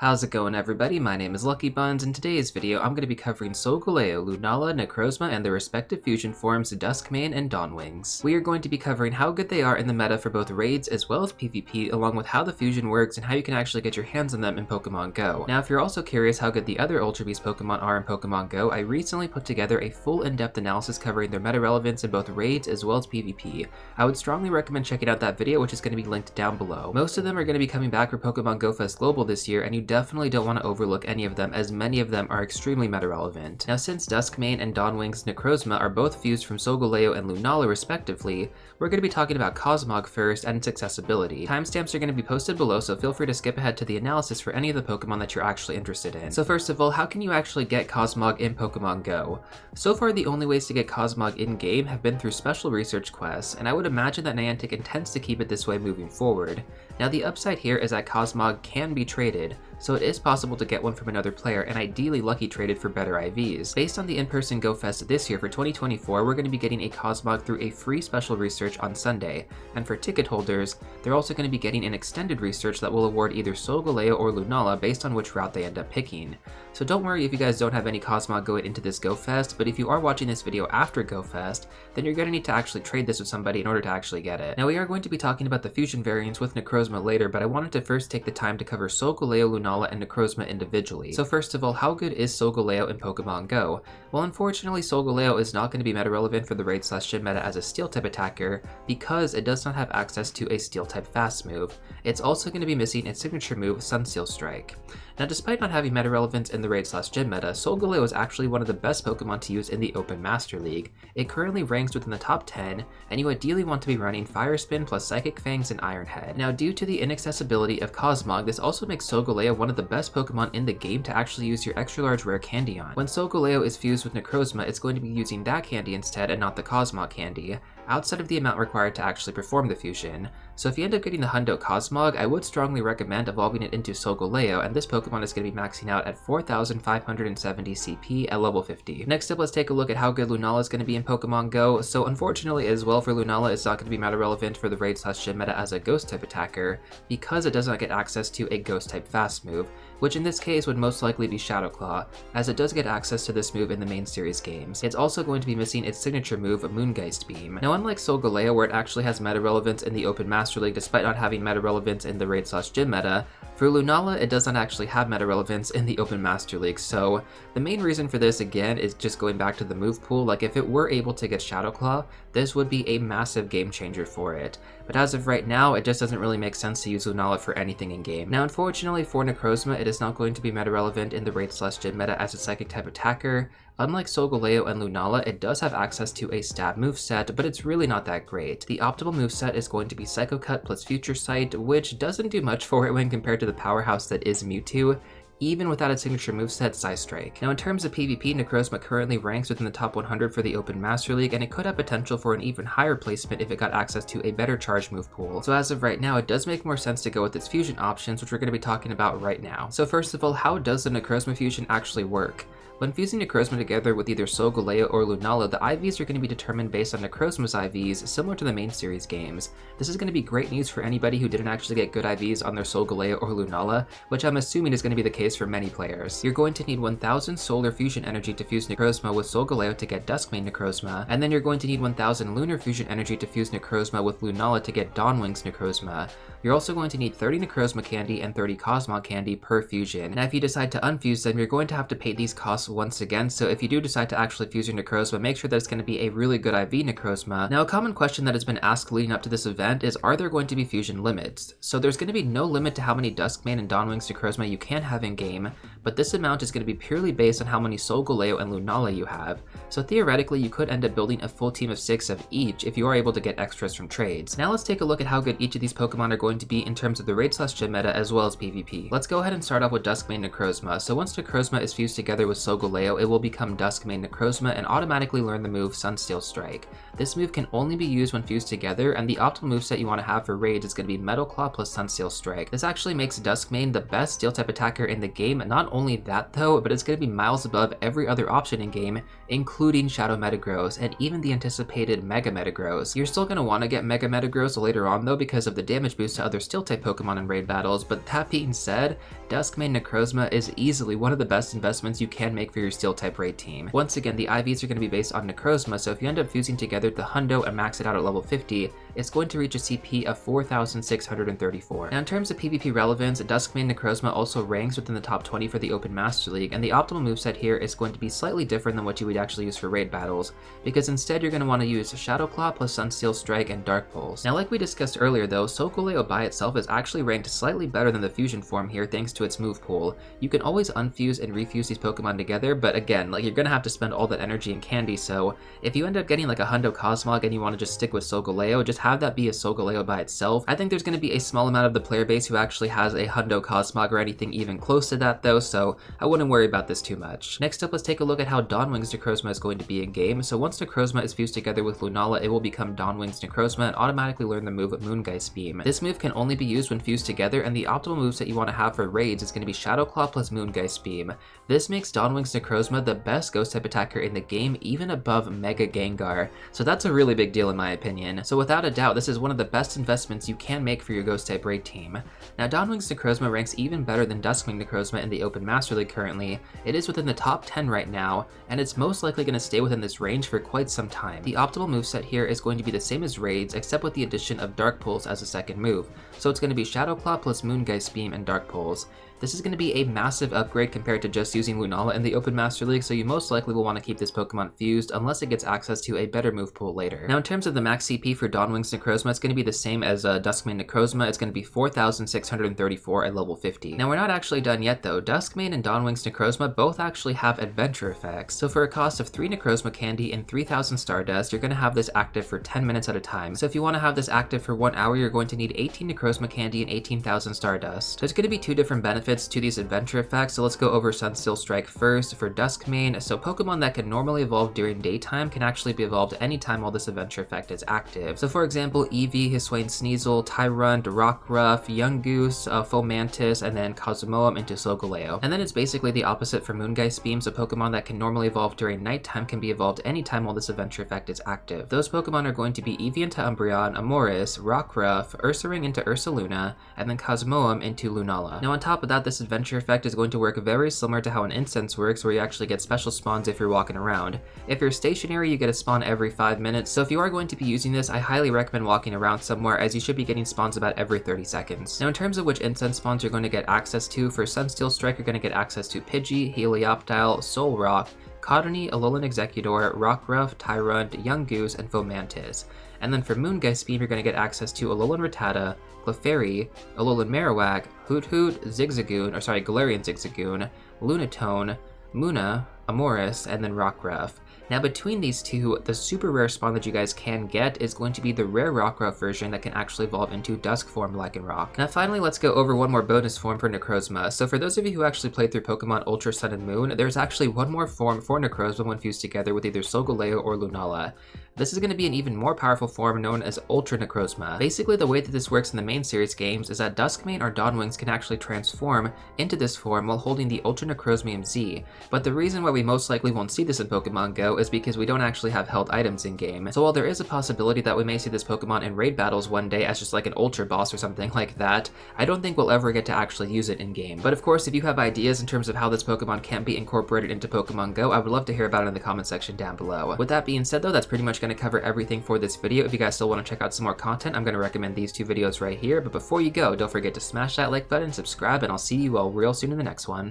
How's it going, everybody? My name is Lucky Buns. In today's video, I'm going to be covering Solgaleo, Lunala, Necrozma, and their respective fusion forms Dusk and Dawnwings. We are going to be covering how good they are in the meta for both raids as well as PvP, along with how the fusion works and how you can actually get your hands on them in Pokemon Go. Now, if you're also curious how good the other Ultra Beast Pokemon are in Pokemon Go, I recently put together a full in-depth analysis covering their meta relevance in both raids as well as PvP. I would strongly recommend checking out that video, which is going to be linked down below. Most of them are going to be coming back for Pokemon Go Fest Global this year, and you definitely don't want to overlook any of them, as many of them are extremely meta relevant. Now, since Duskmane and Dawnwings Necrozma are both fused from Solgaleo and Lunala respectively, we're going to be talking about Cosmog first and its accessibility. Timestamps are going to be posted below, so feel free to skip ahead to the analysis for any of the Pokemon that you're actually interested in. So first of all, how can you actually get Cosmog in Pokemon Go? So far, the only ways to get Cosmog in-game have been through special research quests, and I would imagine that Niantic intends to keep it this way moving forward. Now, the upside here is that Cosmog can be traded, so it is possible to get one from another player, and ideally lucky traded for better IVs. Based on the in-person Go Fest this year for 2024, we're going to be getting a Cosmog through a free special research on Sunday, and for ticket holders, they're also going to be getting an extended research that will award either Solgaleo or Lunala based on which route they end up picking. So don't worry if you guys don't have any Cosmog going into this Go Fest, but if you are watching this video after Go Fest, then you're going to need to actually trade this with somebody in order to actually get it. Now, we are going to be talking about the fusion variants with Necrozma later, but I wanted to first take the time to cover Solgaleo, Lunala, and Necrozma individually. So first of all, how good is Solgaleo in Pokemon Go? Well, unfortunately, Solgaleo is not going to be meta relevant for the raid/gym meta as a steel type attacker because it does not have access to a steel type fast move. It's also going to be missing its signature move, Sunsteel Strike. Now, despite not having meta relevance in the raid/gym meta, Solgaleo is actually one of the best Pokemon to use in the Open Master League. It currently ranks within the top 10, and you ideally want to be running Fire Spin plus Psychic Fangs and Iron Head. Now, due to the inaccessibility of Cosmog, this also makes Solgaleo one of the best Pokemon in the game to actually use your extra large rare candy on. When Solgaleo is fused with Necrozma, it's going to be using that candy instead and not the Cosmog candy, outside of the amount required to actually perform the fusion. So if you end up getting the Hundo Cosmog, I would strongly recommend evolving it into Solgaleo, and this Pokemon is going to be maxing out at 4,570 CP at level 50. Next up, let's take a look at how good Lunala is going to be in Pokemon Go. So unfortunately as well for Lunala, it's not going to be meta relevant for the raid/gym meta as a ghost type attacker because it does not get access to a ghost type fast move, which in this case would most likely be Shadow Claw, as it does get access to this move in the main series games. It's also going to be missing its signature move, Moongeist Beam. Now, unlike Solgaleo, where it actually has meta relevance in the Open Master League despite not having meta relevance in the raid/gym meta, for Lunala, it does not actually have meta relevance in the Open Master League. So the main reason for this, again, is just going back to the move pool. Like, if it were able to get Shadow Claw, this would be a massive game changer for it. But as of right now, it just doesn't really make sense to use Lunala for anything in game. Now, unfortunately for Necrozma, it is not going to be meta relevant in the raid/gym meta as a psychic type attacker. Unlike Solgaleo and Lunala, it does have access to a stab moveset, but it's really not that great. The optimal moveset is going to be Psycho Cut plus Future Sight, which doesn't do much for it when compared to the powerhouse that is Mewtwo, even without its signature moveset, Psy Strike. Now, in terms of PvP, Necrozma currently ranks within the top 100 for the Open Master League, and it could have potential for an even higher placement if it got access to a better charge move pool. So as of right now, it does make more sense to go with its fusion options, which we're going to be talking about right now. So first of all, how does the Necrozma fusion actually work? When fusing Necrozma together with either Solgaleo or Lunala, the IVs are going to be determined based on Necrozma's IVs, similar to the main series games. This is going to be great news for anybody who didn't actually get good IVs on their Solgaleo or Lunala, which I'm assuming is going to be the case for many players. You're going to need 1000 Solar Fusion Energy to fuse Necrozma with Solgaleo to get Duskmane Necrozma, and then you're going to need 1000 Lunar Fusion Energy to fuse Necrozma with Lunala to get Dawnwings Necrozma. You're also going to need 30 Necrozma candy and 30 Cosmog candy per fusion. Now, if you decide to unfuse them, you're going to have to pay these costs once again, so if you do decide to actually fuse your Necrozma, make sure that it's going to be a really good IV Necrozma. Now, a common question that has been asked leading up to this event is, are there going to be fusion limits? So there's going to be no limit to how many Duskmane and Dawnwings Necrozma you can have in game, but this amount is going to be purely based on how many Solgaleo and Lunala you have. So theoretically, you could end up building a full team of 6 of each if you are able to get extras from trades. Now let's take a look at how good each of these Pokemon are going to be in terms of the raid/gym meta as well as PvP. Let's go ahead and start off with Duskmane Necrozma. So once Necrozma is fused together with Solgaleo, it will become Duskmane Necrozma and automatically learn the move Sunsteel Strike. This move can only be used when fused together, and the optimal moveset you want to have for raids is going to be Metal Claw plus Sunsteel Strike. This actually makes Duskmane the best steel type attacker in the game, not only that though, but it's going to be miles above every other option in game, including Shadow Metagross and even the anticipated Mega Metagross. You're still going to want to get Mega Metagross later on though because of the damage boost to other Steel-type Pokemon in raid battles, but that being said, Duskmane Necrozma is easily one of the best investments you can make for your Steel-type raid team. Once again, the IVs are going to be based on Necrozma, so if you end up fusing together the Hundo and max it out at level 50, it's going to reach a CP of 4,634. Now in terms of PvP relevance, Duskmane Necrozma also ranks within the top 20 for the Open Master League, and the optimal moveset here is going to be slightly different than what you would actually use for raid battles, because instead you're going to want to use Shadow Claw plus Sunsteel Strike and Dark Pulse. Now like we discussed earlier though, Solgaleo by itself is actually ranked slightly better than the fusion form here thanks to its move pool. You can always unfuse and refuse these Pokemon together, but again, like you're going to have to spend all that energy and candy, so if you end up getting like a Hundo Cosmog and you want to just stick with Solgaleo, just have that be a Solgaleo by itself. I think there's going to be a small amount of the player base who actually has a Hundo Cosmog or anything even close to that though, so I wouldn't worry about this too much. Next up, let's take a look at how Dawnwing's Necrozma is going to be in game. So once Necrozma is fused together with Lunala, it will become Dawnwing's Necrozma and automatically learn the move Moongeist Beam. This move can only be used when fused together, and the optimal moves that you want to have for raids is going to be Shadow Claw plus Moongeist Beam. This makes Dawnwing's Necrozma the best ghost type attacker in the game, even above Mega Gengar, so that's a really big deal in my opinion. So without a doubt, this is one of the best investments you can make for your ghost type raid team. Now Dawnwing's Necrozma ranks even better than Duskmane Necrozma in the Open Master League currently. It is within the top 10 right now, and it's most likely going to stay within this range for quite some time. The optimal moveset here is going to be the same as raids, except with the addition of Dark Pulse as a second move. So it's going to be Shadow Claw plus Moongeist Beam and Dark Pulse. This is going to be a massive upgrade compared to just using Lunala in the Open Master League, so you most likely will want to keep this Pokemon fused unless it gets access to a better move pool later. Now in terms of the max CP for Dawnwing's Necrozma, it's going to be the same as Duskmane Necrozma. It's going to be 4,634 at level 50. Now we're not actually done yet though. Duskmane and Dawnwing's Necrozma both actually have adventure effects. So for a cost of 3 Necrozma candy and 3,000 Stardust, you're going to have this active for 10 minutes at a time. So if you want to have this active for 1 hour, you're going to need 18 Necrozma candy and 18,000 Stardust. There's going to be 2 different benefits to these adventure effects, so let's go over Sunsteel Strike first. For Duskmane, so Pokemon that can normally evolve during daytime can actually be evolved anytime while this adventure effect is active. So for example, Eevee, Hisuian Sneasel, Tyrunt, Rockruff, Yungoos, Fomantis, and then Cosmoem into Solgaleo. And then it's basically the opposite for Moongeist Beam, so Pokemon that can normally evolve during nighttime can be evolved anytime while this adventure effect is active. Those Pokemon are going to be Eevee into Umbreon, Amoris, Rockruff, Ursaring into Ursaluna, and then Cosmoem into Lunala. Now on top of that, this adventure effect is going to work very similar to how an incense works, where you actually get special spawns if you're walking around. If you're stationary, you get a spawn every 5 minutes, so if you are going to be using this, I highly recommend walking around somewhere, as you should be getting spawns about every 30 seconds. Now in terms of which incense spawns you're going to get access to, for Sunsteel Strike you're going to get access to Pidgey, Helioptile, Solrock, Cottonee, Alolan Exeggutor, Rockruff, Tyrunt, Yungoos, and Fomantis. And then for Moongeist Beam, you're going to get access to Alolan Rattata, Clefairy, Alolan Marowak, Hoothoot, Galarian Zigzagoon, Lunatone, Munna, Amoris, and then Rockruff. Now between these two, the super rare spawn that you guys can get is going to be the rare Rockruff version that can actually evolve into Dusk form Lycanroc. Now finally, let's go over one more bonus form for Necrozma. So for those of you who actually played through Pokemon Ultra Sun and Moon, there's actually one more form for Necrozma when fused together with either Solgaleo or Lunala. This is going to be an even more powerful form known as Ultra Necrozma. Basically, the way that this works in the main series games is that Duskmane or Dawnwings can actually transform into this form while holding the Ultra Necrozmium Z, but the reason why we most likely won't see this in Pokemon Go is because we don't actually have held items in game. So while there is a possibility that we may see this Pokemon in raid battles one day as just like an Ultra boss or something like that, I don't think we'll ever get to actually use it in game. But of course, if you have ideas in terms of how this Pokemon can be incorporated into Pokemon Go, I would love to hear about it in the comment section down below. With that being said though, that's pretty much going to cover everything for this video. If you guys still want to check out some more content, I'm going to recommend these 2 videos right here. But before you go, don't forget to smash that like button, subscribe, and I'll see you all real soon in the next one.